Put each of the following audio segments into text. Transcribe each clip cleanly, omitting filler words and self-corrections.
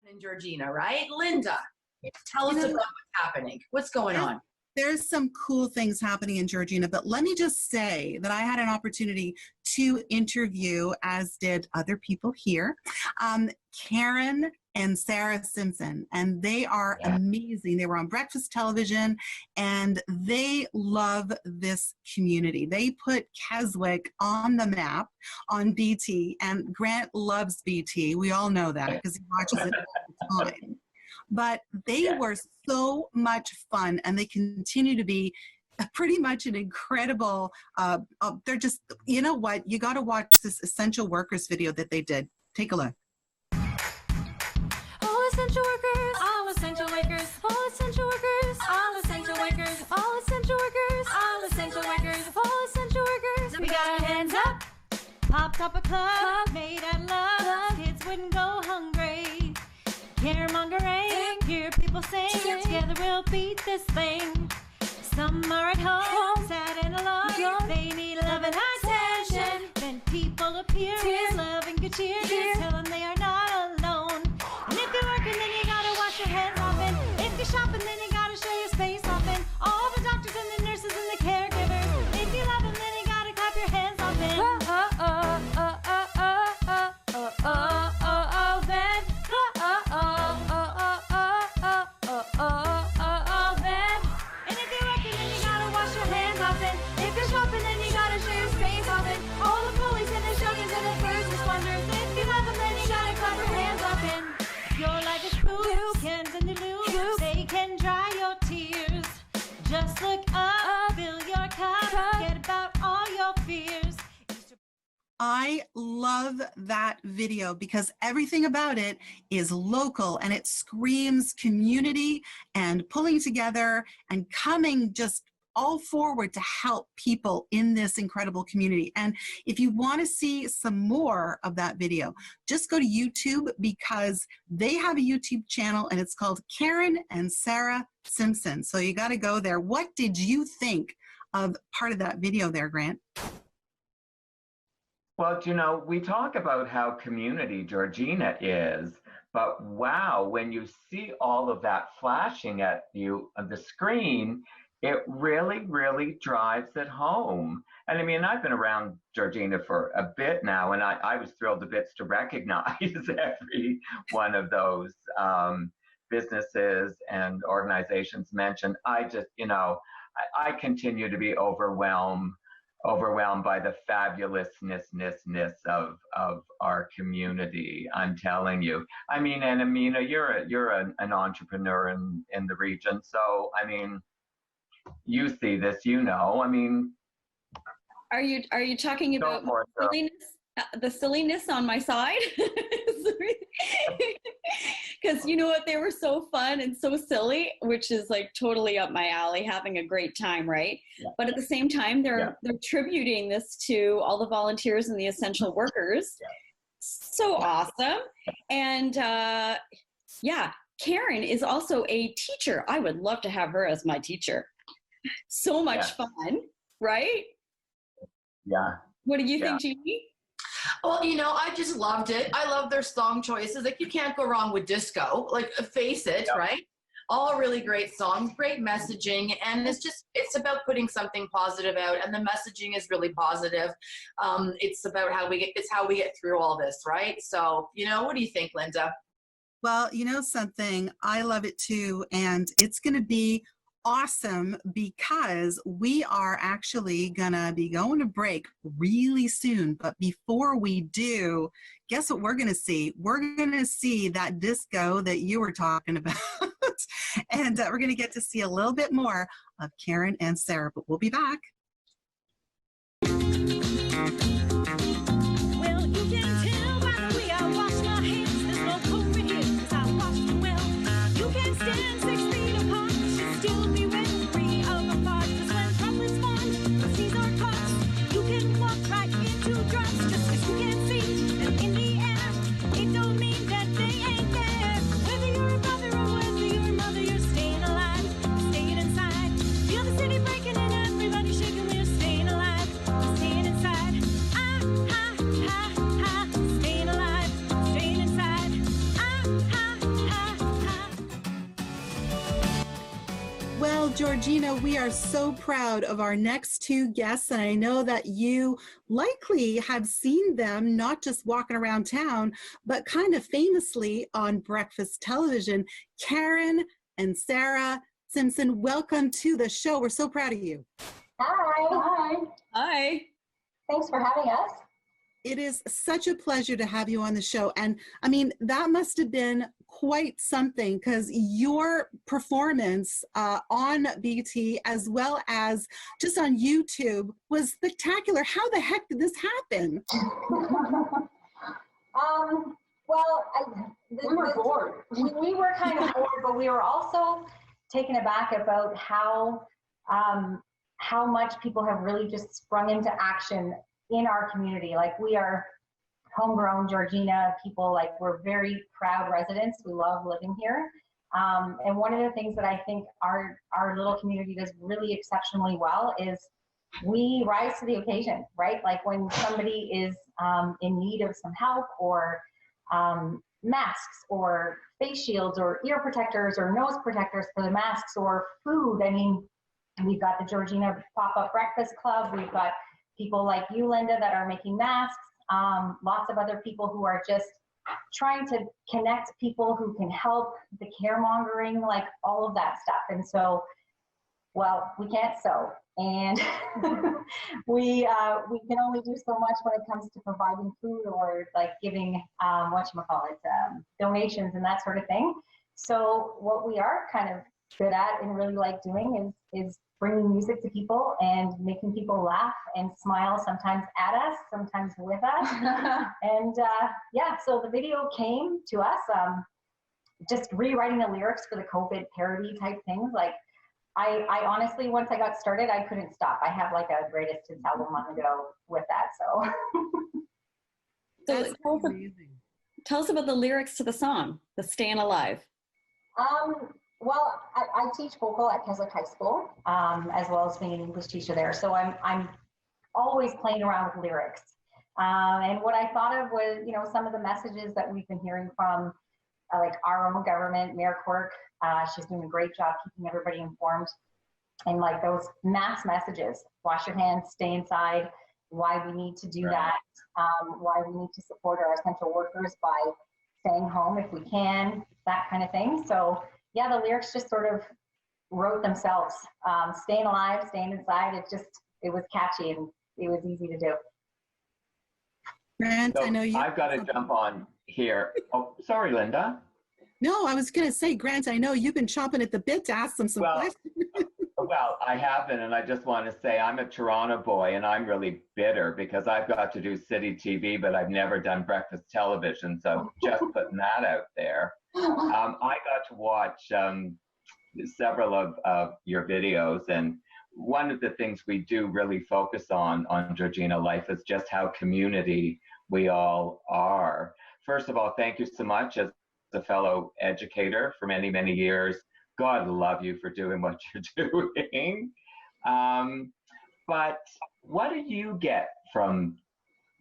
And Georgina, right? Linda, tell us about what's happening. What's going on? There's some cool things happening in Georgina, but let me just say that I had an opportunity to interview, as did other people here, Karen and Sarah Simpson, and they are amazing. They were on breakfast television, and they love this community. They put Keswick on the map on BT, and Grant loves BT. We all know that because he watches it all the time. But they were so much fun, and they continue to be pretty much an incredible, they're just, you know what, you got to watch this essential workers video that they did. Take a look. All essential workers, all essential workers, all essential workers, all essential workers, all essential workers, all essential workers, all essential workers. We got our hands up, popped up a club, made out of love, kids wouldn't go hungry. Caremongering, hear people sing, together we'll beat this thing. Some are at home, sad and alone, they need love and attention. Then people appear, love and good cheer, just tell them they are not alone. And if you're working, then you gotta wash your hands often. If you're shopping, then you gotta show your space often. All the doctors and the nurses and the caregivers, if you love them, then you gotta clap your hands often. Just look up, fill your cup, forget about all your fears. I love that video because everything about it is local, and it screams community and pulling together and coming just all forward to help people in this incredible community. And if you want to see some more of that video, just go to YouTube, because they have a YouTube channel and it's called Karen and Sarah Simpson. So you got to go there. What did you think of part of that video there, Grant? Well, you know, we talk about how community Georgina is, but wow, when you see all of that flashing at you on the screen, it really, really drives it home. And I mean, I've been around Georgina for a bit now, and I was thrilled to bits to recognize every one of those businesses and organizations mentioned. I just, you know, I continue to be overwhelmed by the fabulousness of our community. I'm telling you. I mean, and Amina, you're an entrepreneur in the region, so I mean, you see this, you know. I mean, are you talking about silliness, the silliness on my side? Because you know what, they were so fun and so silly, which is like totally up my alley, having a great time, right? Yeah. But at the same time, they're tributing this to all the volunteers and the essential workers. Yeah. So awesome. And yeah, Karen is also a teacher. I would love to have her as my teacher. So much fun, right? Yeah. What do you think, Jeannie? Well, you know, I just loved it. I love their song choices. Like, you can't go wrong with disco. Like, face it, right? All really great songs, great messaging, and it's about putting something positive out, and the messaging is really positive. It's about how we get through all this, right? So, you know, what do you think, Linda? Well, you know something, I love it too, and it's going to be awesome because we are actually gonna be going to break really soon. But before we do, guess what we're gonna see? We're gonna see that disco that you were talking about. And we're gonna get to see a little bit more of Karen and Sarah, but we'll be back. Well, you can tell by the way I wash my hands, there's no COVID here, 'cause I wash them well. You can stand 6 feet apart, should still be wet. Right into drugs, just 'cause you can't see them in the air, it don't mean that they ain't there. Whether you're a brother or whether you're a mother, you're staying alive, staying inside. Feel the city breaking and everybody shaking, we're staying alive, staying inside. Ah, ha, ha, ha, staying alive, staying inside. Ah, ha, Georgina, we are so proud of our next two guests, and I know that you likely have seen them not just walking around town, but kind of famously on breakfast television. Karen and Sarah Simpson, welcome to the show. We're so proud of you. Hi. Hi. Hi. Thanks for having us. It is such a pleasure to have you on the show. And I mean, that must have been quite something, because your performance on BT as well as just on YouTube was spectacular. How the heck did this happen? We were bored. We were kind of bored, but we were also taken aback about how much people have really just sprung into action in our community. Like, we are homegrown Georgina people. Like, we're very proud residents. We love living here. And one of the things that I think our little community does really exceptionally well is we rise to the occasion, right? Like, when somebody is in need of some help, or masks or face shields or ear protectors or nose protectors for the masks, or food. I mean, we've got the Georgina Pop-Up Breakfast Club. We've got people like you, Linda, that are making masks. Lots of other people who are just trying to connect people who can help, the caremongering, like all of that stuff. And so, well, we can't sew, and we can only do so much when it comes to providing food, or like giving donations and that sort of thing. So what we are kind of good at and really like doing is bringing music to people and making people laugh and smile, sometimes at us, sometimes with us. And so the video came to us, just rewriting the lyrics for the COVID parody type things. Like, I honestly, once I got started, I couldn't stop. I have like a greatest hits album on the go with that. That's So amazing. tell us about the lyrics to the song, the Staying Alive. Well, I teach vocal at Keswick High School, as well as being an English teacher there. So I'm always playing around with lyrics. And what I thought of was, some of the messages that we've been hearing from like our own government, Mayor Quirk. She's doing a great job keeping everybody informed. And like those mass messages: wash your hands, stay inside, why we need to do that, why we need to support our essential workers by staying home if we can, that kind of thing. So yeah, the lyrics just sort of wrote themselves. Staying alive, staying inside, it was catchy and it was easy to do. Grant, So I know you. I've got to jump on here. Oh, sorry, Linda. No, I was going to say, Grant, I know you've been chomping at the bit to ask them some questions. Well, I haven't, and I just want to say I'm a Toronto boy, and I'm really bitter because I've got to do city TV, but I've never done breakfast television, so just putting that out there. I got to watch several of your videos, and one of the things we do really focus on Georgina Life is just how community we all are. First of all, thank you so much as a fellow educator for many, many years. God love you for doing what you're doing. But what do you get from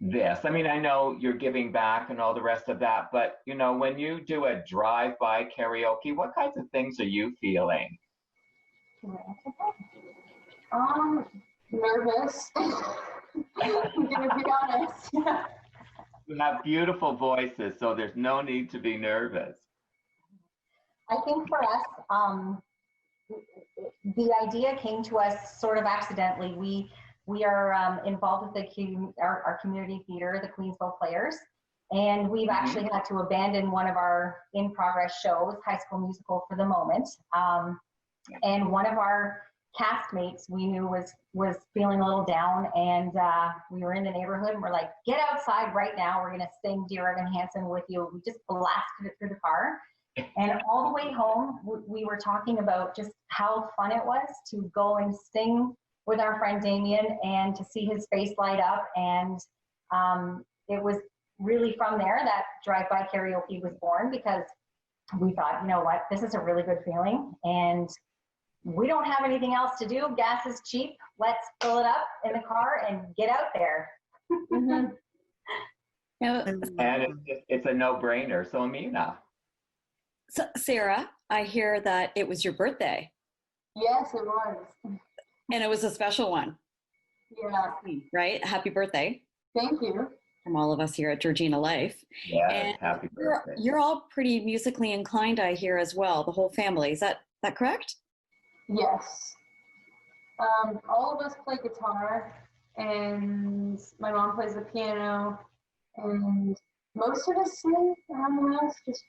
this? I mean, I know you're giving back and all the rest of that, but when you do a drive-by karaoke, what kinds of things are you feeling? Nervous. I'm gonna be honest. You have beautiful voices, so there's no need to be nervous. I think for us, the idea came to us sort of accidentally. We are involved with our community theater, the Queensville Players, and we've actually had to abandon one of our in-progress shows, High School Musical, for the moment. And one of our castmates we knew was feeling a little down, and we were in the neighborhood, and we're like, get outside right now. We're gonna sing Dear Evan Hansen with you. We just blasted it through the car. And all the way home, we were talking about just how fun it was to go and sing with our friend Damien and to see his face light up. And it was really from there that drive-by karaoke was born, because we thought, you know what, this is a really good feeling. And we don't have anything else to do. Gas is cheap. Let's fill it up in the car and get out there. And it's a no-brainer. So Amina. So, Sarah, I hear that it was your birthday. Yes, it was. And it was a special one. Yeah. Right? Happy birthday. Thank you. From all of us here at Georgina Life. Yes, And happy birthday. You're all pretty musically inclined, I hear, as well, the whole family. Is that correct? Yes. All of us play guitar, and my mom plays the piano, and most of us sing around the house, just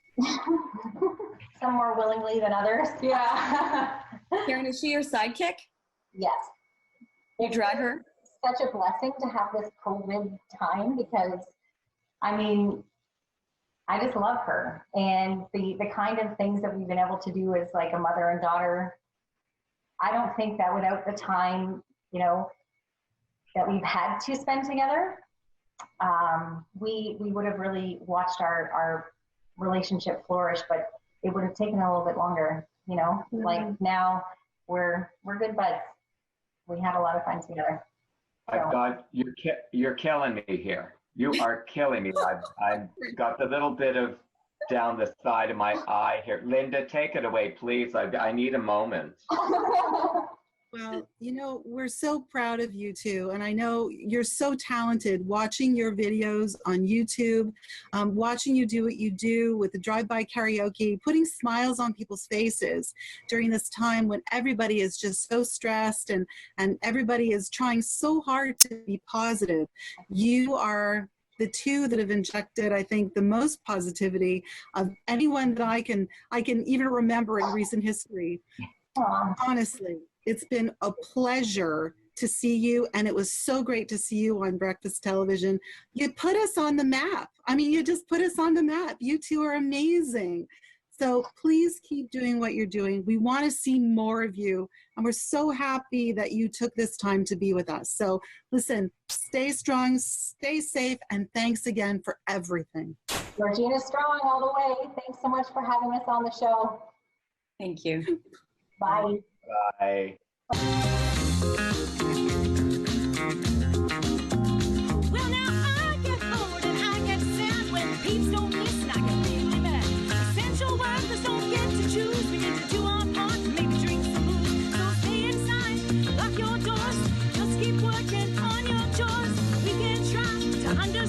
some more willingly than others. Yeah. Karen, is she your sidekick? Yes. You drag her? Such a blessing to have this COVID time because, I mean, I just love her. And the kind of things that we've been able to do as like a mother and daughter, I don't think that without the time, you know, that we've had to spend together, we would have really watched our relationship flourish, but it would have taken a little bit longer, you know. Mm-hmm. Like now we're good buds. We had a lot of fun together. So. God, you're killing me here. You are killing me. I've got the little bit of down the side of my eye here. Linda, take it away, please. I need a moment. Well, you know, we're so proud of you two. And I know you're so talented watching your videos on YouTube, watching you do what you do with the drive-by karaoke, putting smiles on people's faces during this time when everybody is just so stressed and everybody is trying so hard to be positive. You are the two that have injected, I think, the most positivity of anyone that I can even remember in recent history. Honestly. It's been a pleasure to see you, and it was so great to see you on Breakfast Television. You put us on the map. I mean, you just put us on the map. You two are amazing. So please keep doing what you're doing. We want to see more of you, and we're so happy that you took this time to be with us. So listen, stay strong, stay safe, and thanks again for everything. Georgina strong all the way. Thanks so much for having us on the show. Thank you. Bye. Bye. Well, now I get bored and I get sad when peeps don't listen. I get really mad. Essential workers don't get to choose. We get to do our part, maybe drink some booze. So stay inside, lock your doors. Just keep working on your chores. We can try to understand.